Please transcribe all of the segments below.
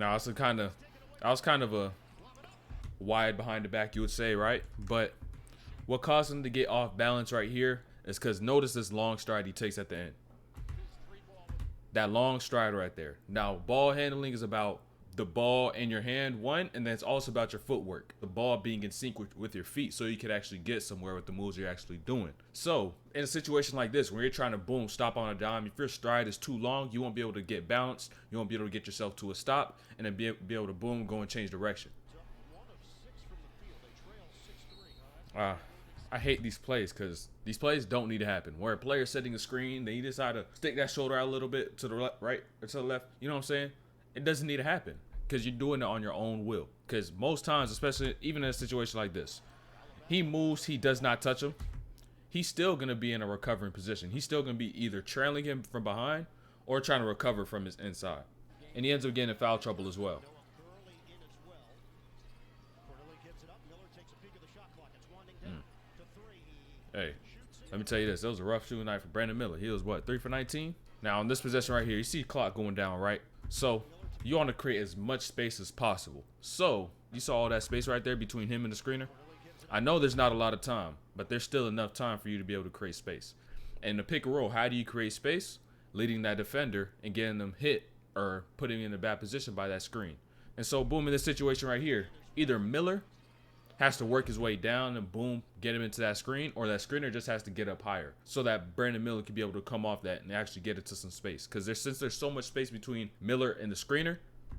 Now it's a kind of, I was kind of a wide behind the back, you would say, right? But what caused him to get off balance right here is because notice this long stride he takes at the end. That long stride right there. Now, ball handling is about the ball in your hand, one, and then it's also about your footwork. The ball being in sync with your feet so you could actually get somewhere with the moves you're actually doing. So, in a situation like this, when you're trying to boom, stop on a dime, if your stride is too long, you won't be able to get balanced. You won't be able to get yourself to a stop, and then be able to boom, go and change direction. I hate these plays because these plays don't need to happen. Where a player's setting a screen, they decide to stick that shoulder out a little bit to the right or to the left. You know what I'm saying? It doesn't need to happen because you're doing it on your own will. Because most times, especially even in a situation like this, he moves, he does not touch him. He's still going to be in a recovering position. He's still going to be either trailing him from behind or trying to recover from his inside. And he ends up getting in foul trouble as well. Hey, let me tell you this. It was a rough shooting night for Brandon Miller. He was, what, 3 for 19? Now, on this possession right here, you see clock going down, right? So, you want to create as much space as possible. So, you saw all that space right there between him and the screener? I know there's not a lot of time, but there's still enough time for you to be able to create space. And in the pick and roll, how do you create space? Leading that defender and getting them hit or putting him in a bad position by that screen. And so, boom, in this situation right here, either Miller has to work his way down and boom, get him into that screen, or that screener just has to get up higher so that Brandon Miller can be able to come off that and actually get it to some space. Because since there's so much space between Miller and the screener,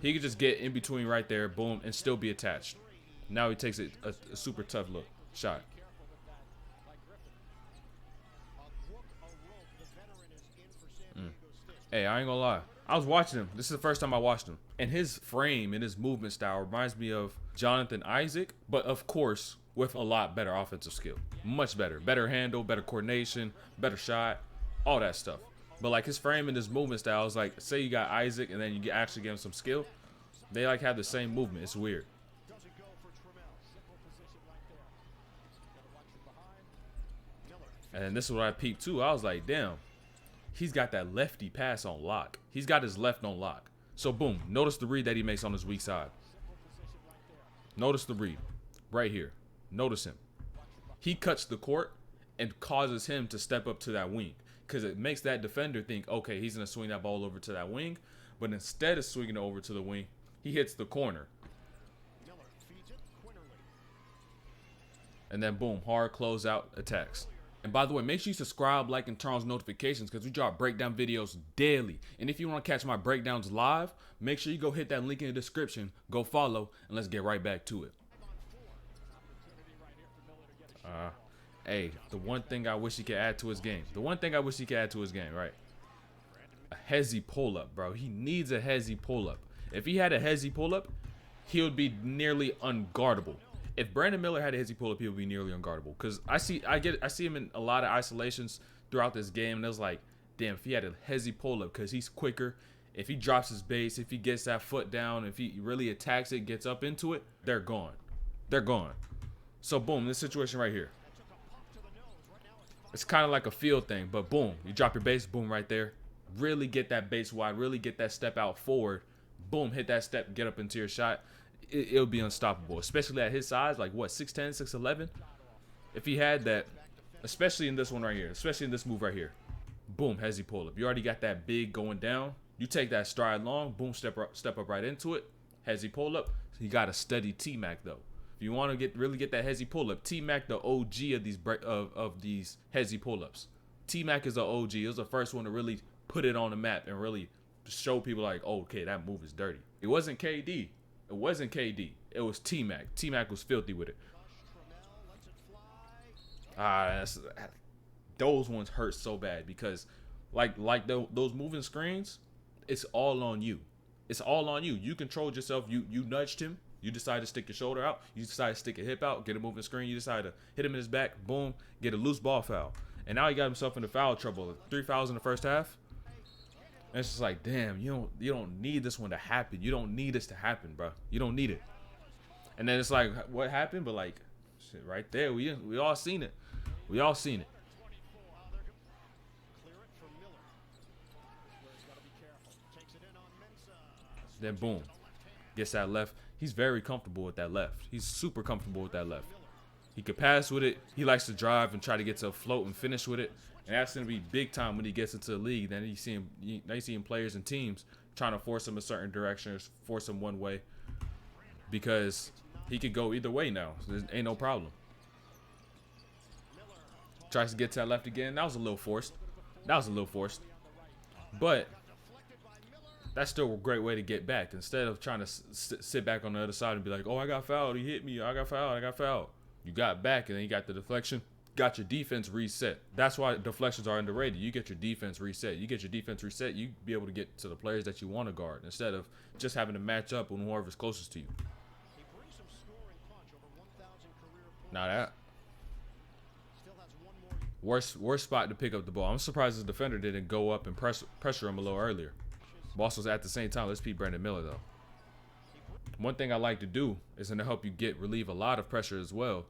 he could just get in between right there, boom, and still be attached. Now he takes it a super tough look shot. Hey, I ain't gonna lie. I was watching him. This is the first time I watched him. And his frame and his movement style reminds me of Jonathan Isaac, but of course, with a lot better offensive skill. Much better. Better handle, better coordination, better shot, all that stuff. But like his frame and his movement style is like, say you got Isaac and then you actually give him some skill. They like have the same movement. It's weird. And this is what I peeped too. I was like, damn. He's got that lefty pass on lock. He's got his left on lock. So, boom. Notice the read that he makes on his weak side. Notice the read. Right here. Notice him. He cuts the court and causes him to step up to that wing. Because it makes that defender think, okay, he's going to swing that ball over to that wing. But instead of swinging it over to the wing, he hits the corner. And then, boom. Hard closeout attacks. And by the way, make sure you subscribe, like, and turn on notifications because we drop breakdown videos daily. And if you want to catch my breakdowns live, make sure you go hit that link in the description, go follow, and let's get right back to it. Hey, the one thing I wish he could add to his game. Right? A hezzy pull-up, bro. He needs a hezzy pull-up. If he had a hezzy pull-up, he would be nearly unguardable. If Brandon Miller had a hezzy pull-up, he would be nearly unguardable. Because I see him in a lot of isolations throughout this game, and it was like, damn, if he had a hezzy pull-up, because he's quicker. If he drops his base, if he gets that foot down, if he really attacks it, gets up into it, they're gone. They're gone. So boom, this situation right here. It's kind of like a field thing, but boom, you drop your base, boom, right there. Really get that base wide, really get that step out forward. Boom, hit that step, get up into your shot. It'll be unstoppable, especially at his size, like what, 6'10", 6'11". If he had that, especially in this one right here, especially in this move right here, boom, hezzy pull up. You already got that big going down. You take that stride long, boom, step up right into it, hezzy pull up. You got to study T-Mac though. If you want to really get that hezzy pull up, T-Mac the OG of these hezzy pull ups. T-Mac is the OG. It was the first one to really put it on the map and really show people like, oh, okay, that move is dirty. It wasn't KD. It wasn't KD. It was T-Mac. T-Mac was filthy with it. Those ones hurt so bad because, those moving screens, it's all on you. It's all on you. You controlled yourself. You nudged him. You decided to stick your shoulder out. You decided to stick a hip out, get a moving screen. You decided to hit him in his back. Boom, get a loose ball foul. And now he got himself into foul trouble. 3 fouls in the first half. And it's just like, damn, you don't need this one to happen. You don't need this to happen, bro. You don't need it. And then it's like, what happened? But like, shit, right there, we all seen it. We all seen it. Then boom, gets that left. He's very comfortable with that left. He's super comfortable with that left. He could pass with it. He likes to drive and try to get to a float and finish with it. And that's going to be big time when he gets into the league. Then you see him players and teams trying to force him a certain direction or force him one way, because he could go either way now. There ain't no problem. Tries to get to that left again. That was a little forced. But that's still a great way to get back. Instead of trying to sit back on the other side and be like, oh, I got fouled. He hit me. I got fouled. You got back, and then you got the deflection. Got your defense reset. That's why deflections are underrated. You get your defense reset. You be able to get to the players that you want to guard instead of just having to match up with whoever's closest to you. Now that worst spot to pick up the ball. I'm surprised the defender didn't go up and pressure him a little earlier. Boss was at the same time. Let's beat Brandon Miller though. One thing I like to do is to help you relieve a lot of pressure as well,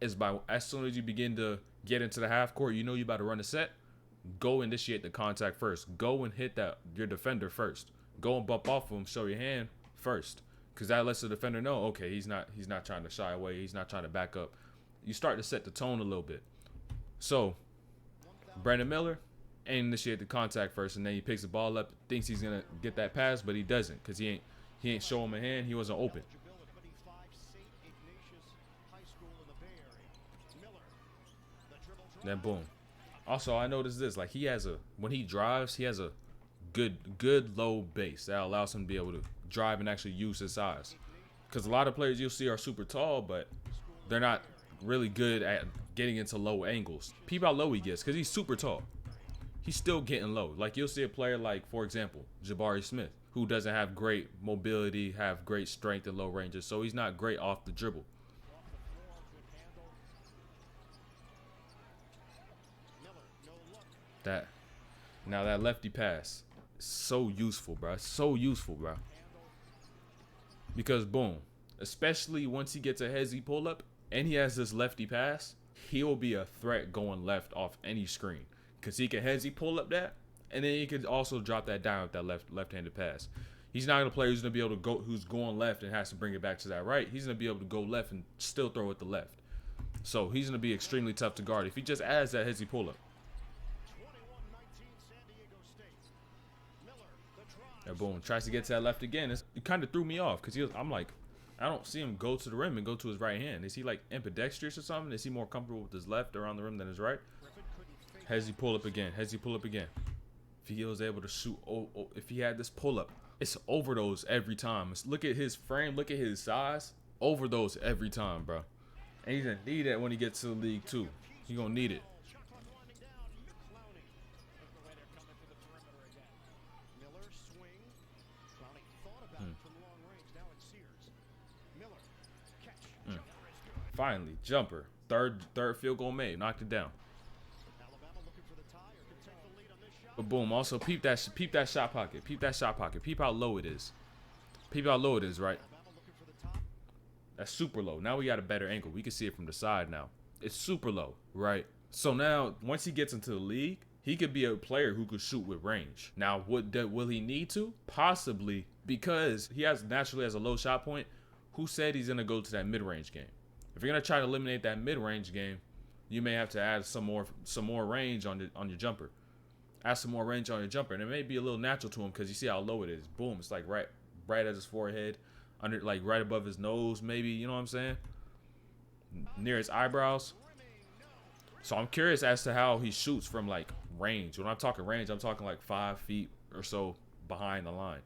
is by as soon as you begin to get into the half court, you know you about to run a set, go initiate the contact first. Go and hit your defender first. Go and bump off him, show your hand first, because that lets the defender know, okay, he's not trying to shy away, he's not trying to back up. You start to set the tone a little bit. So Brandon Miller initiate the contact first, and then he picks the ball up, thinks he's gonna get that pass, but he doesn't, because he ain't show him a hand. He wasn't open. Then boom. Also, I noticed this, like when he drives, he has a good low base that allows him to be able to drive and actually use his size. Because a lot of players you'll see are super tall, but they're not really good at getting into low angles. Peep how low he gets, because he's super tall. He's still getting low. Like you'll see a player like, for example, Jabari Smith, who doesn't have great mobility, have great strength and low ranges, so he's not great off the dribble. That lefty pass is so useful, bro. Because boom, especially once he gets a hezzy pull up and he has this lefty pass, he'll be a threat going left off any screen, because he can hezzy pull up that, and then he could also drop that down with that left-handed pass. He's not a player who's gonna be able to go, who's going left and has to bring it back to that right. He's gonna be able to go left and still throw it the left. So he's gonna be extremely tough to guard if he just adds that hezzy pull up. And boom, tries to get to that left again. It kind of threw me off, because I'm like, I don't see him go to the rim and go to his right hand. Is he like ambidextrous or something? Is he more comfortable with his left around the rim than his right? Hezzy pull up again. If he was able to shoot, if he had this pull up, it's over those every time. Look at his frame, look at his size, over those every time, bro. And he's gonna need that when he gets to the league too. He's gonna need it. Finally, jumper. Third field goal made. Knocked it down. But boom, also peep that shot pocket. Peep how low it is. Right? That's super low. Now we got a better angle. We can see it from the side now. It's super low, right? So now, once he gets into the league, he could be a player who could shoot with range. Now, will he need to? Possibly, because he naturally has a low shot point. Who said he's gonna go to that mid-range game? If you're gonna try to eliminate that mid-range game, you may have to add some more range on your jumper. Add some more range on your jumper, and it may be a little natural to him, because you see how low it is. Boom, it's like right at his forehead, under, like right above his nose, maybe. You know what I'm saying? Near his eyebrows. So I'm curious as to how he shoots from like range. When I'm talking range, I'm talking like 5 feet or so behind the line.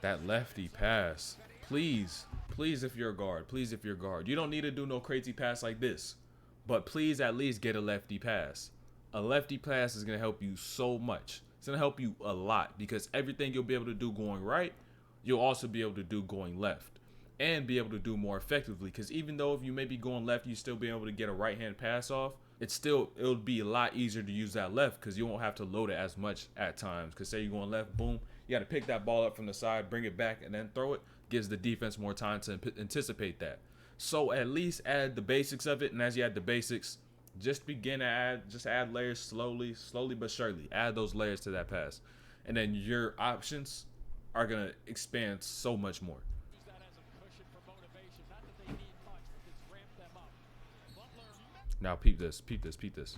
That lefty pass. Please, if you're a guard. You don't need to do no crazy pass like this, but please at least get a lefty pass. A lefty pass is going to help you so much. It's going to help you a lot, because everything you'll be able to do going right, you'll also be able to do going left, and be able to do more effectively. Because even though if you may be going left, you still be able to get a right-hand pass off, it'll be a lot easier to use that left, because you won't have to load it as much at times. Because say you're going left, boom, you got to pick that ball up from the side, bring it back, and then throw it. Gives the defense more time to anticipate that. So at least add the basics of it, and as you add the basics, Just begin to add layers slowly but surely. Add those layers to that pass, and then your options are gonna expand so much more. Now peep this, peep this, peep this.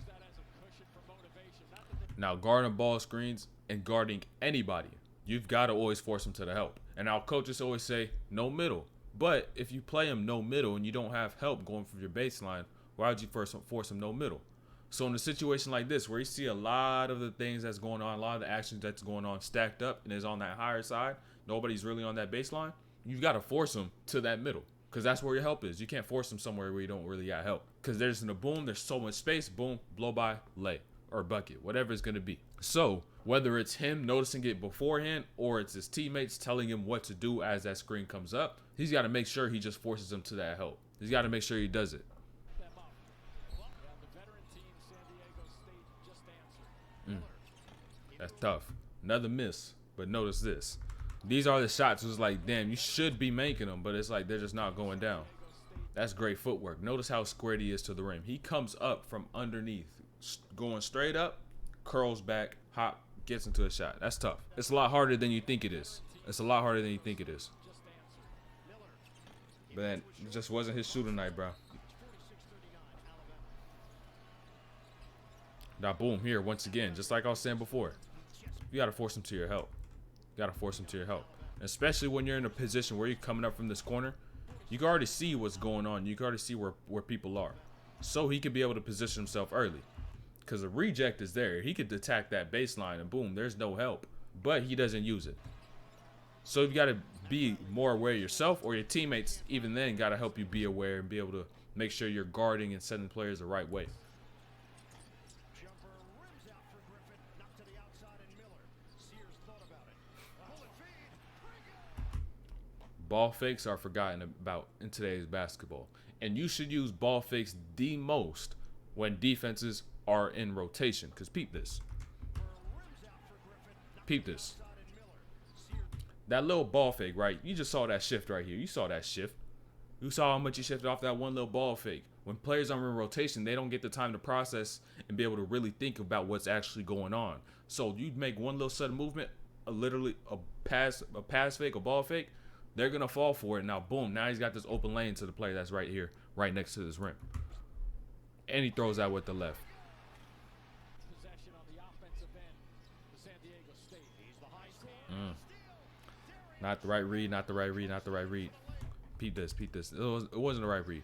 Now guarding ball screens and guarding anybody, you've got to always force them to the help. And our coaches always say no middle. But if you play them no middle and you don't have help going from your baseline, why would you first force them no middle? So in a situation like this, where you see a lot of the things that's going on, a lot of the actions that's going on stacked up and is on that higher side, nobody's really on that baseline, you've got to force them to that middle. Because that's where your help is. You can't force them somewhere where you don't really got help. Because there's in a boom, there's so much space, boom, blow by, lay, or bucket, whatever it's going to be. So whether it's him noticing it beforehand or it's his teammates telling him what to do as that screen comes up, he's got to make sure he just forces them to that help. He's got to make sure he does it. That's tough. Another miss, but notice this. These are the shots. It's like, damn, you should be making them, but it's like they're just not going down. That's great footwork. Notice how squared he is to the rim. He comes up from underneath, going straight up, curls back, hop, gets into a shot. That's tough. It's a lot harder than you think it is. It's a lot harder than you think it is. But it just wasn't his shooting night, bro. Now, boom, here, once again, just like I was saying before, you got to force him to your help. You got to force him to your help. Especially when you're in a position where you're coming up from this corner, you can already see what's going on. You can already see where people are. So he could be able to position himself early. Because the reject is there. He could attack that baseline and boom, there's no help. But he doesn't use it. So you got to be more aware yourself, or your teammates even then got to help you be aware and be able to make sure you're guarding and setting players the right way. Ball fakes are forgotten about in today's basketball. And you should use ball fakes the most when defenses are in rotation. Because peep this. Peep this. That little ball fake, right? You just saw that shift right here. You saw that shift. You saw how much he shifted off that one little ball fake. When players are in rotation, they don't get the time to process and be able to really think about what's actually going on. So you make one little sudden movement, literally a pass fake, a ball fake, they're going to fall for it. Now, boom, now he's got this open lane to the player that's right here, right next to this rim. And he throws that with the left. Not the right read, not the right read, not the right read. Peep this, peep this. It wasn't the right read.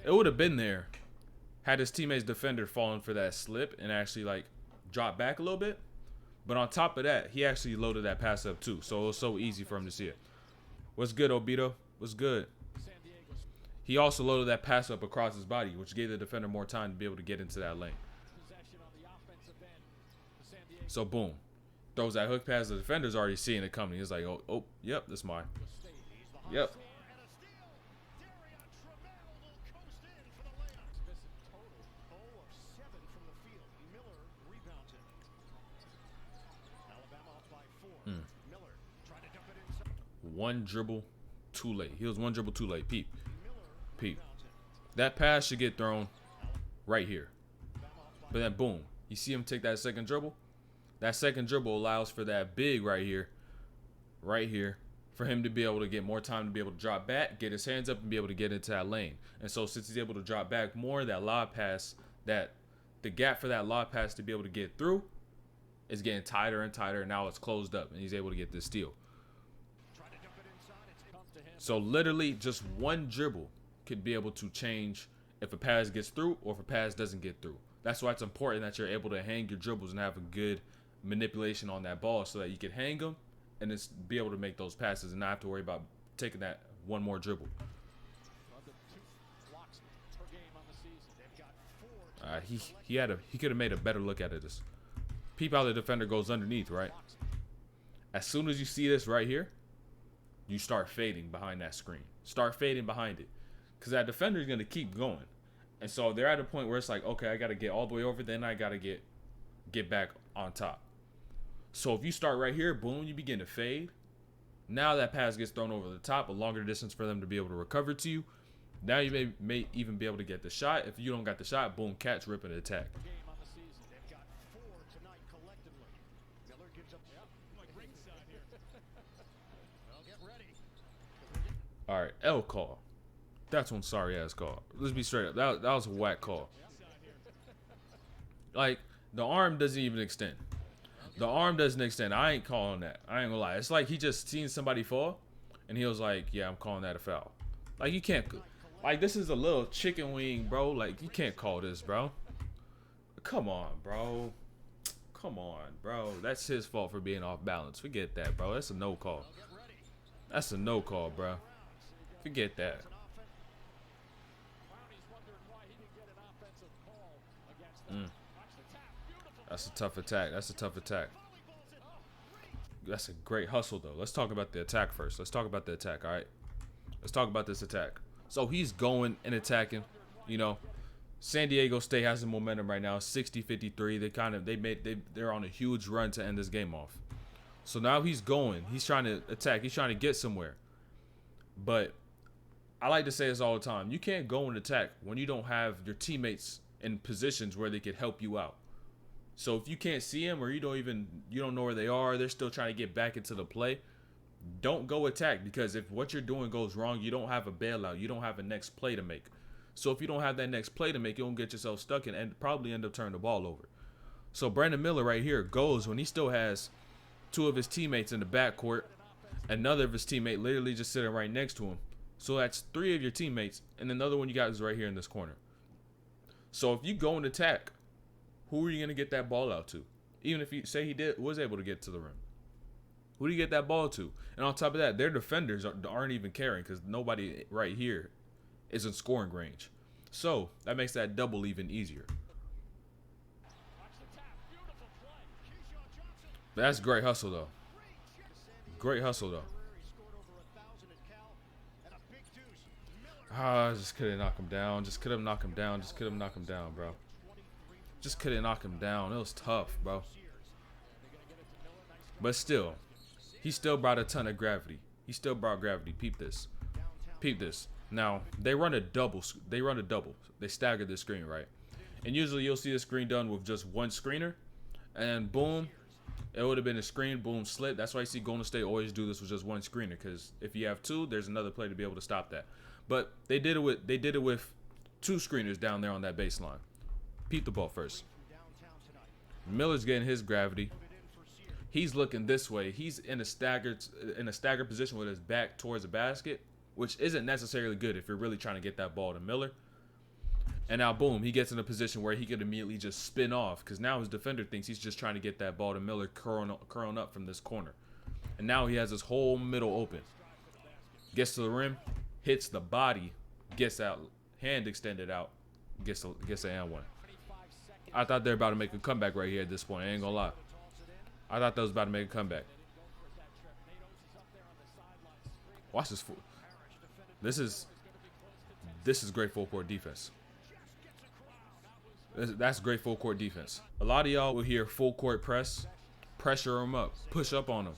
It would have been there had his teammate's defender fallen for that slip and actually, like, dropped back a little bit. But on top of that, he actually loaded that pass up too. So it was so easy for him to see it. What's good, Obito? What's good? He also loaded that pass up across his body, which gave the defender more time to be able to get into that lane. So, boom. Throws that hook pass. The defender's already seeing it coming. He's like, oh, yep, that's mine. Yep. One dribble too late. He was one dribble too late. Peep. Peep. That pass should get thrown right here. But then, boom. You see him take that second dribble? That second dribble allows for that big right here, for him to be able to get more time to be able to drop back, get his hands up, and be able to get into that lane. And so since he's able to drop back more, that lob pass, the gap for that lob pass to be able to get through is getting tighter and tighter, and now it's closed up, and he's able to get this steal. So literally just one dribble could be able to change if a pass gets through or if a pass doesn't get through. That's why it's important that you're able to hang your dribbles and have a good manipulation on that ball so that you can hang them and just be able to make those passes and not have to worry about taking that one more dribble. He could have made a better look at it. This peep how the defender goes underneath, right? As soon as you see this right here, you start fading behind that screen. Start fading behind it. Because that defender is going to keep going. And so they're at a point where it's like, okay, I got to get all the way over, then I got to get back on top. So if you start right here, boom, you begin to fade. Now that pass gets thrown over the top, a longer distance for them to be able to recover to you. Now you may even be able to get the shot. If you don't got the shot, boom, catch, rip, and attack. All right, L call. That's one sorry ass call. Let's be straight up. That was a whack call. Like, the arm doesn't even extend. The arm doesn't extend. I ain't calling that. I ain't gonna lie. It's like he just seen somebody fall, and he was like, "Yeah, I'm calling that a foul." Like, you can't. Like, this is a little chicken wing, bro. Like, you can't call this, bro. Come on, bro. Come on, bro. That's his fault for being off balance. Forget that, bro. That's a no call. That's a no call, bro. Forget that. That's a tough attack. That's a tough attack. That's a great hustle, though. Let's talk about the attack first. Let's talk about the attack, all right? Let's talk about this attack. So he's going and attacking. You know, San Diego State has the momentum right now, 60-53. They're on a huge run to end this game off. So now he's going. He's trying to attack. He's trying to get somewhere. But I like to say this all the time. You can't go and attack when you don't have your teammates in positions where they could help you out. So if you can't see them or you don't know where they are, they're still trying to get back into the play, don't go attack, because if what you're doing goes wrong, you don't have a bailout. You don't have a next play to make. So if you don't have that next play to make, you'll get yourself stuck and probably end up turning the ball over. So Brandon Miller right here goes when he still has two of his teammates in the backcourt, another of his teammate literally just sitting right next to him. So that's three of your teammates, and another one you got is right here in this corner. So if you go and attack, who are you going to get that ball out to? Even if you say he was able to get to the rim. Who do you get that ball to? And on top of that, their defenders aren't even caring because nobody right here is in scoring range. So that makes that double even easier. That's great hustle, though. Great hustle, though. I just couldn't knock him down. Just couldn't knock him down. Just couldn't knock him down, bro. Just couldn't knock him down. It was tough, bro. But still, he still brought a ton of gravity. He still brought gravity. Peep this. Peep this. Now, they run a double. They stagger the screen, right? And usually you'll see the screen done with just one screener. And boom, it would have been a screen, boom, slip. That's why you see Golden State always do this with just one screener, because if you have two, there's another player to be able to stop that. But they did it with two screeners down there on that baseline. Peep the ball first. Miller's getting his gravity. He's looking this way. He's in a staggered position with his back towards the basket, which isn't necessarily good if you're really trying to get that ball to Miller. And now, boom, he gets in a position where he could immediately just spin off, because now his defender thinks he's just trying to get that ball to Miller curling up from this corner. And now he has his whole middle open. Gets to the rim, hits the body, gets out, hand extended out, gets an and one. I thought they were about to make a comeback right here at this point. I ain't gonna lie. I thought they was about to make a comeback. Watch this. This is great full court defense. That's great full court defense. A lot of y'all will hear full court press, pressure them up, push up on them,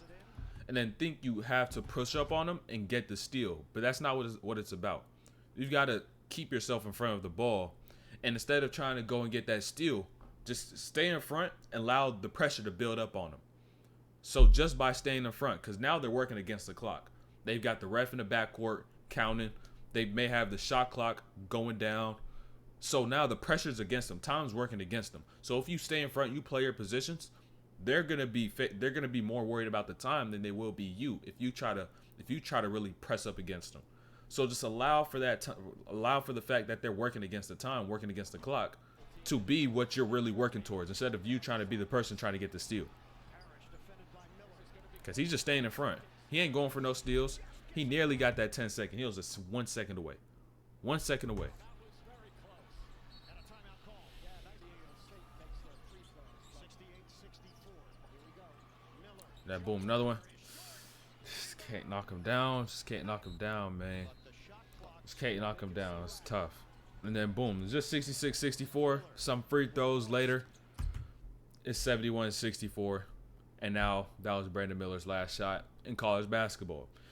and then think you have to push up on them and get the steal. But that's not what it's about. You've got to keep yourself in front of the ball. And instead of trying to go and get that steal, just stay in front and allow the pressure to build up on them. So just by staying in front, because now they're working against the clock. They've got the ref in the backcourt counting. They may have the shot clock going down. So now the pressure's against them. Time's working against them. So if you stay in front, you play your positions, they're gonna be more worried about the time than they will be you if you try to really press up against them. So just allow for that. Allow for the fact that they're working against the time, working against the clock, to be what you're really working towards, instead of you trying to be the person trying to get the steal. Because he's just staying in front. He ain't going for no steals. He nearly got that 10 second. He was just 1 second away. 1 second away. That boom, another one. Just can't knock him down. Just can't knock him down, man. Just can't knock him down. It's tough. And then boom, it's just 66-64. Some free throws later, it's 71-64. And now that was Brandon Miller's last shot in college basketball.